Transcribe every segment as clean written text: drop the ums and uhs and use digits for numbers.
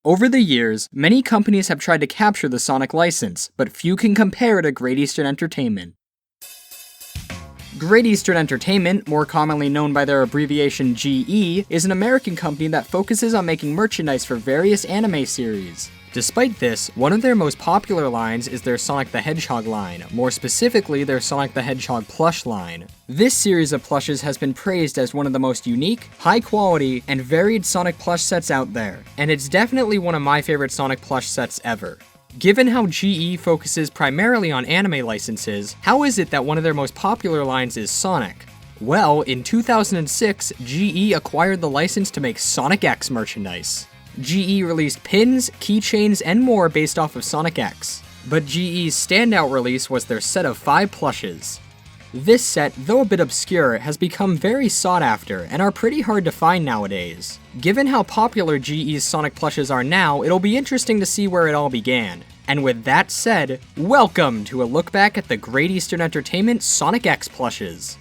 Over the years, many companies have tried to capture the Sonic license, but few can compare to Great Eastern Entertainment. Great Eastern Entertainment, more commonly known by their abbreviation GE, is an American company that focuses on making merchandise for various anime series. Despite this, one of their most popular lines is their Sonic the Hedgehog line, more specifically their Sonic the Hedgehog plush line. This series of plushes has been praised as one of the most unique, high-quality, and varied Sonic plush sets out there, and it's definitely one of my favorite Sonic plush sets ever. Given how GE focuses primarily on anime licenses, how is it that one of their most popular lines is Sonic? Well, in 2006, GE acquired the license to make Sonic X merchandise. GE released pins, keychains, and more based off of Sonic X. But GE's standout release was their set of 5 plushes. This set, though a bit obscure, has become very sought after and are pretty hard to find nowadays. Given how popular GE's Sonic plushes are now, it'll be interesting to see where it all began. And with that said, welcome to a look back at the Great Eastern Entertainment Sonic X plushes.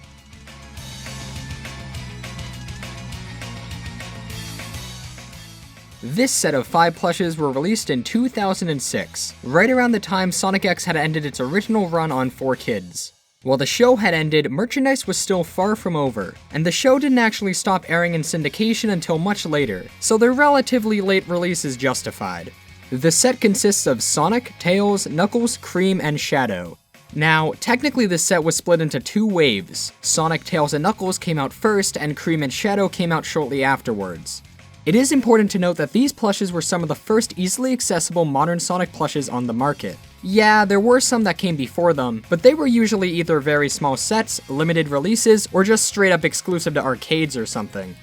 This set of 5 plushes were released in 2006, right around the time Sonic X had ended its original run on 4Kids. While the show had ended, merchandise was still far from over, and the show didn't actually stop airing in syndication until much later, so their relatively late release is justified. The set consists of Sonic, Tails, Knuckles, Cream, and Shadow. Now, technically this set was split into 2 waves. Sonic, Tails, and Knuckles came out first, and Cream and Shadow came out shortly afterwards. It is important to note that these plushes were some of the first easily accessible modern Sonic plushes on the market. Yeah, there were some that came before them, but they were usually either very small sets, limited releases, or just straight up exclusive to arcades or something.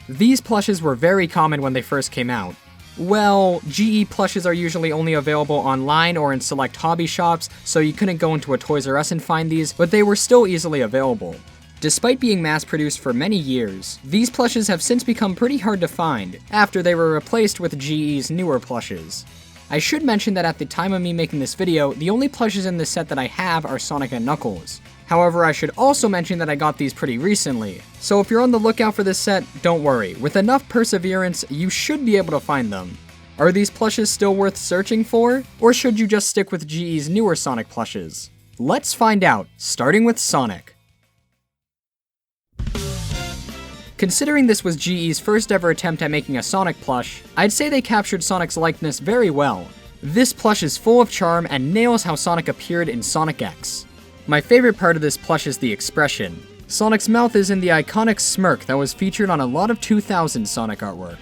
These plushes were very common when they first came out. Well, GE plushes are usually only available online or in select hobby shops, so you couldn't go into a Toys R Us and find these, but they were still easily available. Despite being mass-produced for many years, these plushes have since become pretty hard to find, after they were replaced with GE's newer plushes. I should mention that at the time of me making this video, the only plushes in this set that I have are Sonic and Knuckles. However, I should also mention that I got these pretty recently, so if you're on the lookout for this set, don't worry, with enough perseverance, you should be able to find them. Are these plushes still worth searching for, or should you just stick with GE's newer Sonic plushes? Let's find out, starting with Sonic. Considering this was GE's first ever attempt at making a Sonic plush, I'd say they captured Sonic's likeness very well. This plush is full of charm and nails how Sonic appeared in Sonic X. My favorite part of this plush is the expression. Sonic's mouth is in the iconic smirk that was featured on a lot of 2000 Sonic artwork.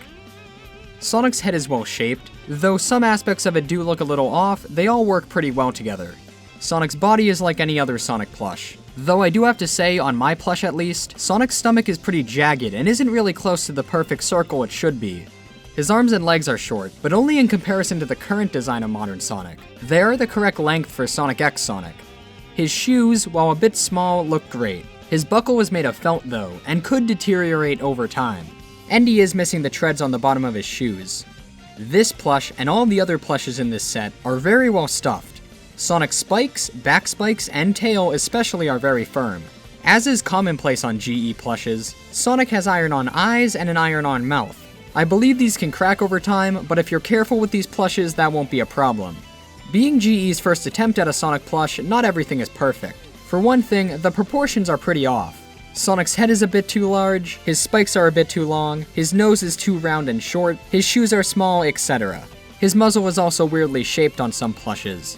Sonic's head is well shaped, though some aspects of it do look a little off, they all work pretty well together. Sonic's body is like any other Sonic plush. Though I do have to say, on my plush at least, Sonic's stomach is pretty jagged and isn't really close to the perfect circle it should be. His arms and legs are short, but only in comparison to the current design of modern Sonic. They are the correct length for Sonic X Sonic. His shoes, while a bit small, look great. His buckle is made of felt though, and could deteriorate over time. And he is missing the treads on the bottom of his shoes. This plush, and all the other plushes in this set, are very well stuffed. Sonic's spikes, back spikes, and tail especially are very firm. As is commonplace on GE plushes, Sonic has iron-on eyes and an iron-on mouth. I believe these can crack over time, but if you're careful with these plushes, that won't be a problem. Being GE's first attempt at a Sonic plush, not everything is perfect. For one thing, the proportions are pretty off. Sonic's head is a bit too large, his spikes are a bit too long, his nose is too round and short, his shoes are small, etc. His muzzle is also weirdly shaped on some plushes.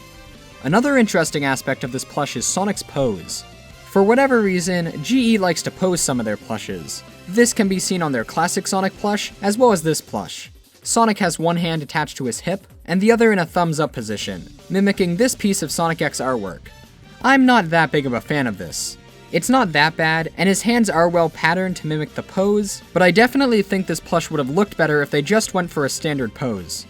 Another interesting aspect of this plush is Sonic's pose. For whatever reason, GE likes to pose some of their plushes. This can be seen on their classic Sonic plush, as well as this plush. Sonic has one hand attached to his hip, and the other in a thumbs up position, mimicking this piece of Sonic X artwork. I'm not that big of a fan of this. It's not that bad, and his hands are well patterned to mimic the pose, but I definitely think this plush would have looked better if they just went for a standard pose.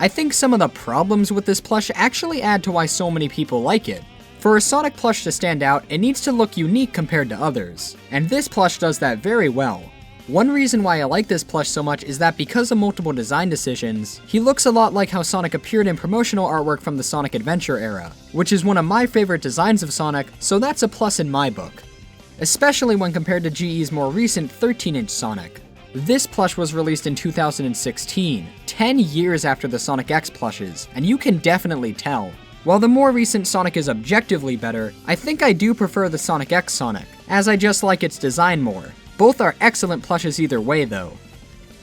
I think some of the problems with this plush actually add to why so many people like it. For a Sonic plush to stand out, it needs to look unique compared to others, and this plush does that very well. One reason why I like this plush so much is that because of multiple design decisions, he looks a lot like how Sonic appeared in promotional artwork from the Sonic Adventure era, which is one of my favorite designs of Sonic, so that's a plus in my book. Especially when compared to GE's more recent 13-inch Sonic. This plush was released in 2016, 10 years after the Sonic X plushes, and you can definitely tell. While the more recent Sonic is objectively better, I think I do prefer the Sonic X Sonic, as I just like its design more. Both are excellent plushes either way though.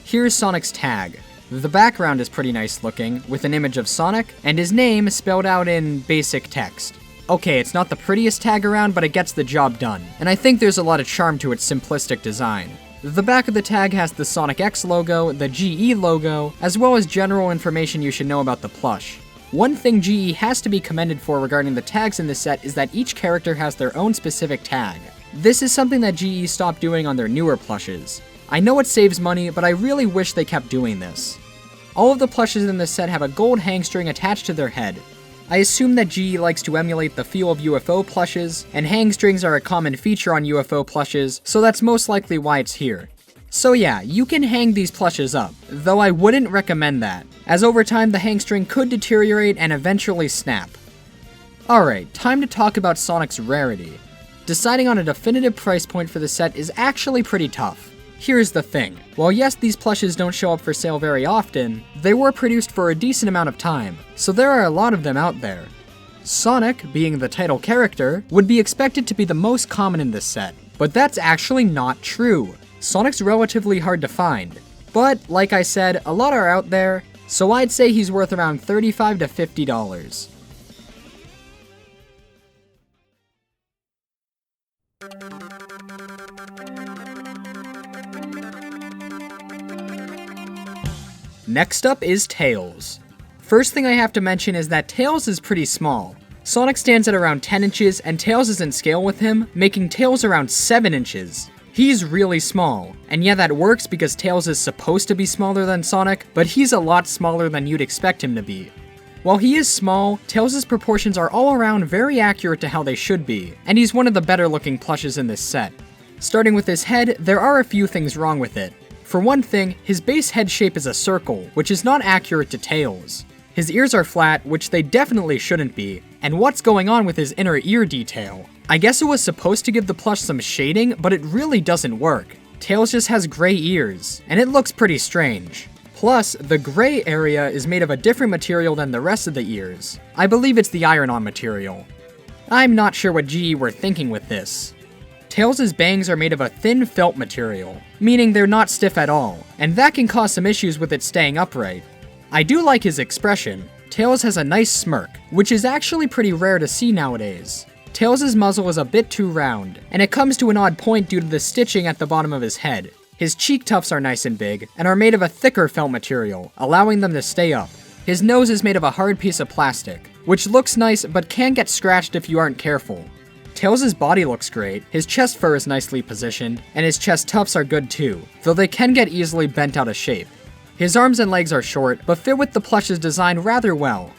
Here's Sonic's tag. The background is pretty nice looking, with an image of Sonic, and his name spelled out in basic text. Okay, it's not the prettiest tag around, but it gets the job done, and I think there's a lot of charm to its simplistic design. The back of the tag has the Sonic X logo, the GE logo, as well as general information you should know about the plush. One thing GE has to be commended for regarding the tags in this set is that each character has their own specific tag. This is something that GE stopped doing on their newer plushes. I know it saves money, but I really wish they kept doing this. All of the plushes in this set have a gold hang string attached to their head. I assume that GE likes to emulate the feel of UFO plushes, and hang strings are a common feature on UFO plushes, so that's most likely why it's here. So yeah, you can hang these plushes up, though I wouldn't recommend that, as over time the hang string could deteriorate and eventually snap. Alright, time to talk about Sonic's rarity. Deciding on a definitive price point for the set is actually pretty tough. Here's the thing, while yes, these plushes don't show up for sale very often, they were produced for a decent amount of time, so there are a lot of them out there. Sonic, being the title character, would be expected to be the most common in this set, but that's actually not true. Sonic's relatively hard to find, but like I said, a lot are out there, so I'd say he's worth around $35 to $50. Next up is Tails. First thing I have to mention is that Tails is pretty small. Sonic stands at around 10 inches and Tails is in scale with him, making Tails around 7 inches. He's really small, and yeah, that works because Tails is supposed to be smaller than Sonic, but he's a lot smaller than you'd expect him to be. While he is small, Tails' proportions are all around very accurate to how they should be, and he's one of the better looking plushes in this set. Starting with his head, there are a few things wrong with it. For one thing, his base head shape is a circle, which is not accurate to Tails. His ears are flat, which they definitely shouldn't be, and what's going on with his inner ear detail? I guess it was supposed to give the plush some shading, but it really doesn't work. Tails just has gray ears, and it looks pretty strange. Plus, the gray area is made of a different material than the rest of the ears. I believe it's the iron-on material. I'm not sure what GE were thinking with this. Tails' bangs are made of a thin felt material, meaning they're not stiff at all, and that can cause some issues with it staying upright. I do like his expression. Tails has a nice smirk, which is actually pretty rare to see nowadays. Tails' muzzle is a bit too round, and it comes to an odd point due to the stitching at the bottom of his head. His cheek tufts are nice and big, and are made of a thicker felt material, allowing them to stay up. His nose is made of a hard piece of plastic, which looks nice but can get scratched if you aren't careful. Tails' body looks great, his chest fur is nicely positioned, and his chest tufts are good too, though they can get easily bent out of shape. His arms and legs are short, but fit with the plush's design rather well.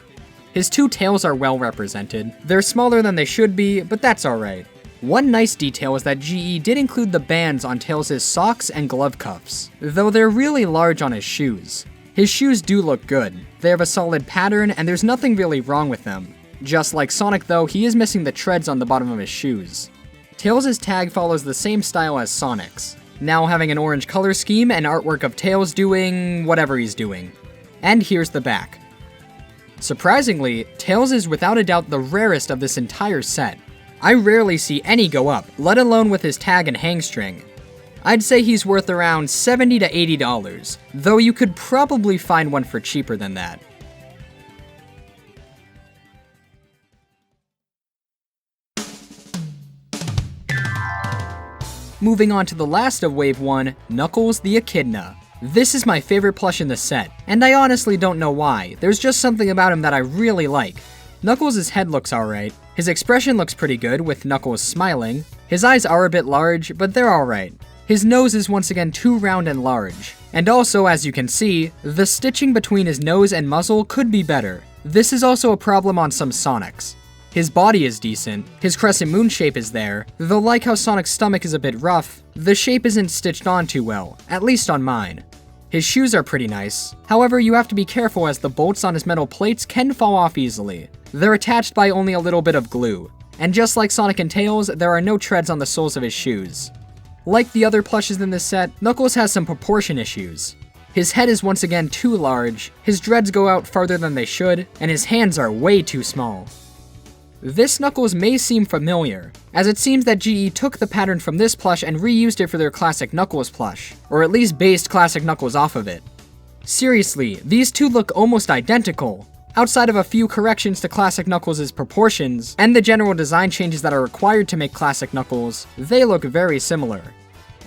His two tails are well represented. They're smaller than they should be, but that's alright. One nice detail is that GE did include the bands on Tails' socks and glove cuffs, though they're really large on his shoes. His shoes do look good. They have a solid pattern, and there's nothing really wrong with them. Just like Sonic though, he is missing the treads on the bottom of his shoes. Tails' tag follows the same style as Sonic's, now having an orange color scheme and artwork of Tails doing whatever he's doing. And here's the back. Surprisingly, Tails is without a doubt the rarest of this entire set. I rarely see any go up, let alone with his tag and hang string. I'd say he's worth around $70 to $80, though you could probably find one for cheaper than that. Moving on to the last of Wave 1, Knuckles the Echidna. This is my favorite plush in the set, and I honestly don't know why. There's just something about him that I really like. Knuckles' head looks alright, his expression looks pretty good with Knuckles smiling, his eyes are a bit large, but they're alright. His nose is once again too round and large, and also as you can see, the stitching between his nose and muzzle could be better. This is also a problem on some Sonics. His body is decent, his crescent moon shape is there, though like how Sonic's stomach is a bit rough, the shape isn't stitched on too well, at least on mine. His shoes are pretty nice, however you have to be careful as the bolts on his metal plates can fall off easily. They're attached by only a little bit of glue, and just like Sonic and Tails, there are no treads on the soles of his shoes. Like the other plushes in this set, Knuckles has some proportion issues. His head is once again too large, his dreads go out farther than they should, and his hands are way too small. This Knuckles may seem familiar, as it seems that GE took the pattern from this plush and reused it for their classic Knuckles plush, or at least based classic Knuckles off of it. Seriously, these two look almost identical. Outside of a few corrections to classic Knuckles' proportions, and the general design changes that are required to make classic Knuckles, they look very similar.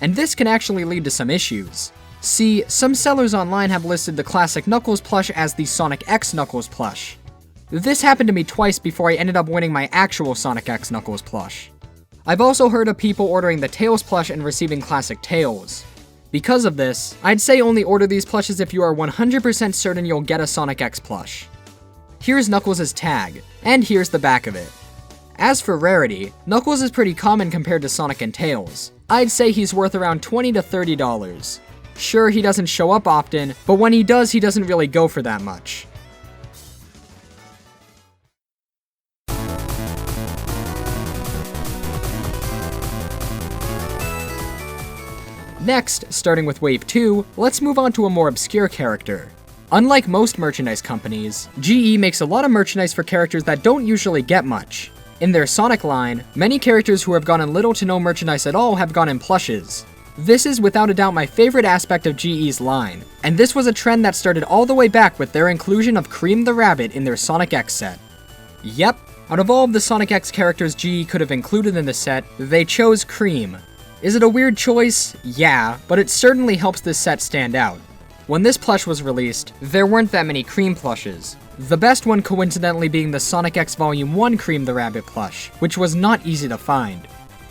And this can actually lead to some issues. See, some sellers online have listed the classic Knuckles plush as the Sonic X Knuckles plush. This happened to me twice before I ended up winning my actual Sonic X Knuckles plush. I've also heard of people ordering the Tails plush and receiving classic Tails. Because of this, I'd say only order these plushes if you are 100% certain you'll get a Sonic X plush. Here's Knuckles' tag, and here's the back of it. As for rarity, Knuckles is pretty common compared to Sonic and Tails. I'd say he's worth around $20 to $30. Sure, he doesn't show up often, but when he does, he doesn't really go for that much. Next, starting with Wave 2, let's move on to a more obscure character. Unlike most merchandise companies, GE makes a lot of merchandise for characters that don't usually get much. In their Sonic line, many characters who have gotten little to no merchandise at all have gone in plushes. This is without a doubt my favorite aspect of GE's line, and this was a trend that started all the way back with their inclusion of Cream the Rabbit in their Sonic X set. Yep, out of all of the Sonic X characters GE could have included in the set, they chose Cream. Is it a weird choice? Yeah, but it certainly helps this set stand out. When this plush was released, there weren't that many Cream plushes. The best one coincidentally being the Sonic X Volume 1 Cream the Rabbit plush, which was not easy to find.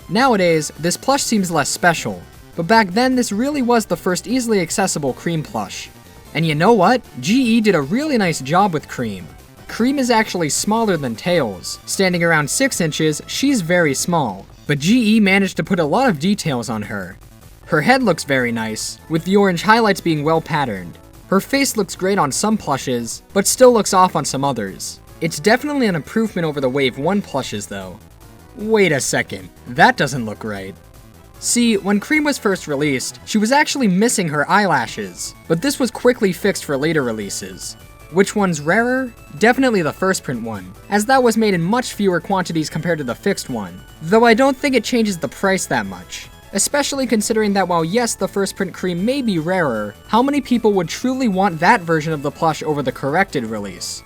Nowadays, this plush seems less special, but back then this really was the first easily accessible Cream plush. And you know what? GE did a really nice job with Cream. Cream is actually smaller than Tails. Standing around 6 inches, she's very small. But GE managed to put a lot of details on her. Her head looks very nice, with the orange highlights being well patterned. Her face looks great on some plushes, but still looks off on some others. It's definitely an improvement over the Wave 1 plushes though. Wait a second, that doesn't look right. See, when Cream was first released, she was actually missing her eyelashes, but this was quickly fixed for later releases. Which one's rarer? Definitely the first print one, as that was made in much fewer quantities compared to the fixed one, though I don't think it changes the price that much. Especially considering that while yes, the first print Cream may be rarer, how many people would truly want that version of the plush over the corrected release?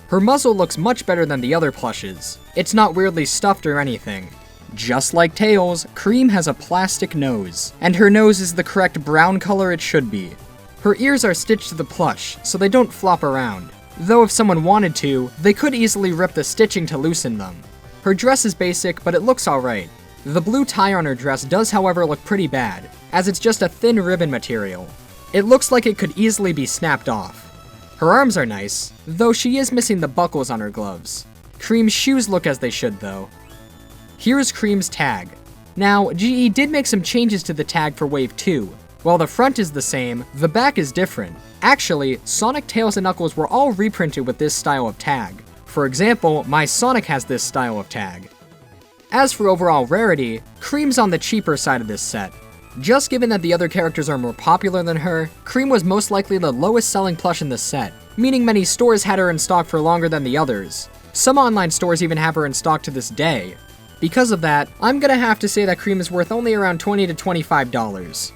Her muzzle looks much better than the other plushes. It's not weirdly stuffed or anything. Just like Tails, Cream has a plastic nose, and her nose is the correct brown color it should be. Her ears are stitched to the plush, so they don't flop around. Though if someone wanted to, they could easily rip the stitching to loosen them. Her dress is basic, but it looks alright. The blue tie on her dress does however look pretty bad, as it's just a thin ribbon material. It looks like it could easily be snapped off. Her arms are nice, though she is missing the buckles on her gloves. Cream's shoes look as they should though. Here's Cream's tag. Now, GE did make some changes to the tag for Wave 2. While the front is the same, the back is different. Actually, Sonic, Tails, and Knuckles were all reprinted with this style of tag. For example, my Sonic has this style of tag. As for overall rarity, Cream's on the cheaper side of this set. Just given that the other characters are more popular than her, Cream was most likely the lowest selling plush in the set, meaning many stores had her in stock for longer than the others. Some online stores even have her in stock to this day. Because of that, I'm gonna have to say that Cream is worth only around $20 to $25.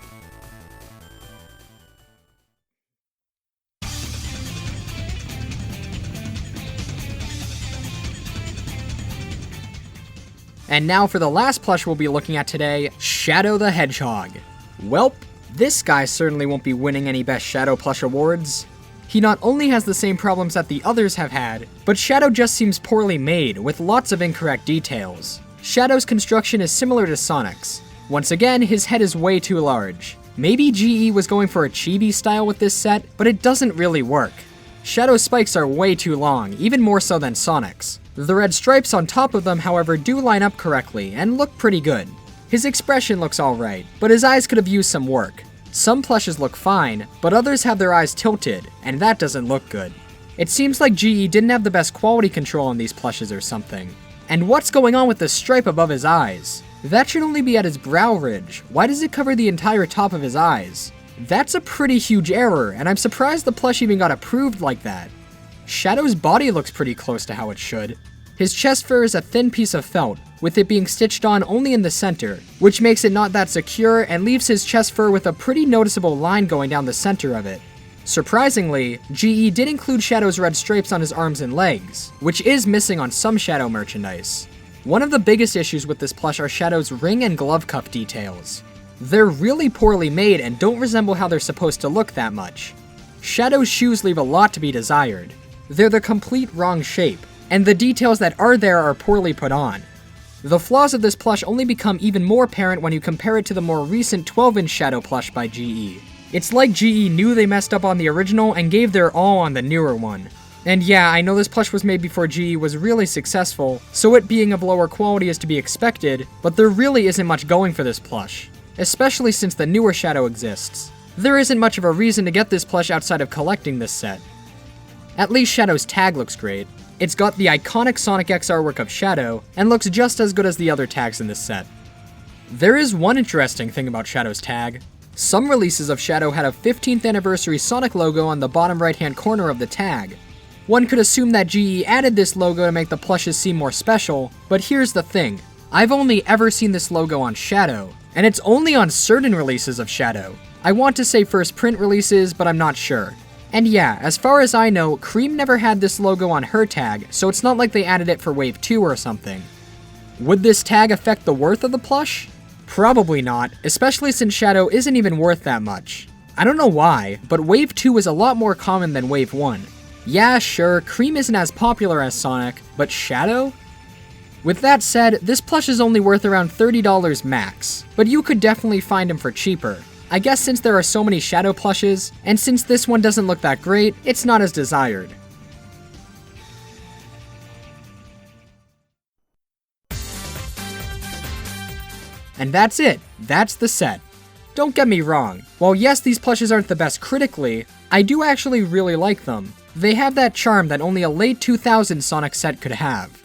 And now for the last plush we'll be looking at today, Shadow the Hedgehog. Welp, this guy certainly won't be winning any Best Shadow Plush awards. He not only has the same problems that the others have had, but Shadow just seems poorly made, with lots of incorrect details. Shadow's construction is similar to Sonic's. Once again, his head is way too large. Maybe GE was going for a chibi style with this set, but it doesn't really work. Shadow's spikes are way too long, even more so than Sonic's. The red stripes on top of them, however, do line up correctly and look pretty good. His expression looks alright, but his eyes could have used some work. Some plushes look fine, but others have their eyes tilted, and that doesn't look good. It seems like GE didn't have the best quality control on these plushes or something. And what's going on with the stripe above his eyes? That should only be at his brow ridge. Why does it cover the entire top of his eyes? That's a pretty huge error, and I'm surprised the plush even got approved like that. Shadow's body looks pretty close to how it should. His chest fur is a thin piece of felt, with it being stitched on only in the center, which makes it not that secure and leaves his chest fur with a pretty noticeable line going down the center of it. Surprisingly, GE did include Shadow's red stripes on his arms and legs, which is missing on some Shadow merchandise. One of the biggest issues with this plush are Shadow's ring and glove cuff details. They're really poorly made and don't resemble how they're supposed to look that much. Shadow's shoes leave a lot to be desired. They're the complete wrong shape, and the details that are there are poorly put on. The flaws of this plush only become even more apparent when you compare it to the more recent 12-inch Shadow plush by GE. It's like GE knew they messed up on the original and gave their all on the newer one. And yeah, I know this plush was made before GE was really successful, so it being of lower quality is to be expected, but there really isn't much going for this plush, especially since the newer Shadow exists. There isn't much of a reason to get this plush outside of collecting this set. At least Shadow's tag looks great. It's got the iconic Sonic X artwork of Shadow, and looks just as good as the other tags in this set. There is one interesting thing about Shadow's tag. Some releases of Shadow had a 15th anniversary Sonic logo on the bottom right hand corner of the tag. One could assume that GE added this logo to make the plushes seem more special, but here's the thing. I've only ever seen this logo on Shadow, and it's only on certain releases of Shadow. I want to say first print releases, but I'm not sure. And yeah, as far as I know, Cream never had this logo on her tag, so it's not like they added it for Wave 2 or something. Would this tag affect the worth of the plush? Probably not, especially since Shadow isn't even worth that much. I don't know why, but Wave 2 is a lot more common than Wave 1. Yeah, sure, Cream isn't as popular as Sonic, but Shadow? With that said, this plush is only worth around $30 max, but you could definitely find him for cheaper. I guess since there are so many Shadow plushes, and since this one doesn't look that great, it's not as desired. And that's it. That's the set. Don't get me wrong. While yes, these plushes aren't the best critically, I do actually really like them. They have that charm that only a late 2000s Sonic set could have.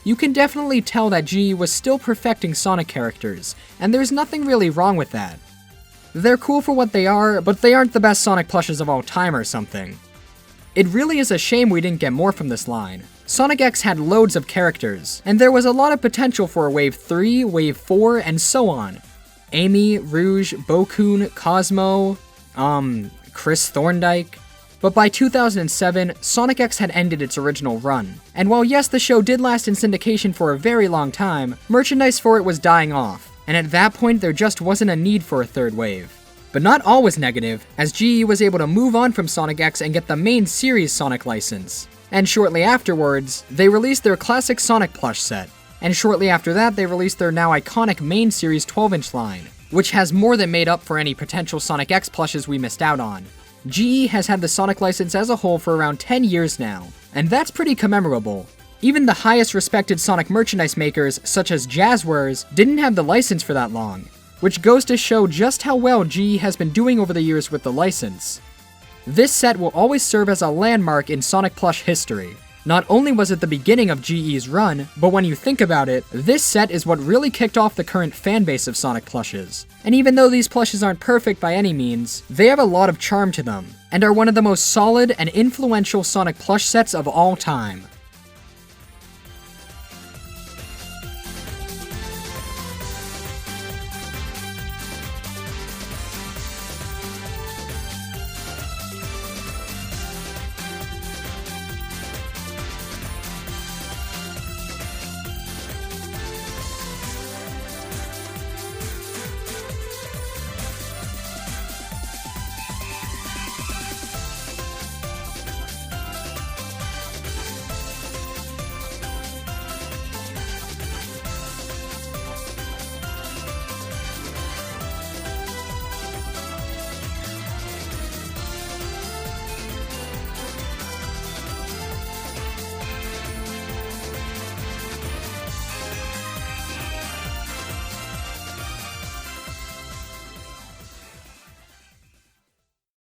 You can definitely tell that GE was still perfecting Sonic characters, and there's nothing really wrong with that. They're cool for what they are, but they aren't the best Sonic plushes of all time or something. It really is a shame we didn't get more from this line. Sonic X had loads of characters, and there was a lot of potential for Wave 3, Wave 4, and so on. Amy, Rouge, Bokun, Cosmo, Chris Thorndike. But by 2007, Sonic X had ended its original run. And while yes, the show did last in syndication for a very long time, merchandise for it was dying off. And at that point, there just wasn't a need for a third wave. But not all was negative, as GE was able to move on from Sonic X and get the main series Sonic license. And shortly afterwards, they released their classic Sonic plush set. And shortly after that, they released their now iconic main series 12-inch line, which has more than made up for any potential Sonic X plushes we missed out on. GE has had the Sonic license as a whole for around 10 years now, and that's pretty commemorable. Even the highest respected Sonic merchandise makers, such as Jazzwares, didn't have the license for that long, which goes to show just how well GE has been doing over the years with the license. This set will always serve as a landmark in Sonic plush history. Not only was it the beginning of GE's run, but when you think about it, this set is what really kicked off the current fanbase of Sonic plushes. And even though these plushes aren't perfect by any means, they have a lot of charm to them, and are one of the most solid and influential Sonic plush sets of all time.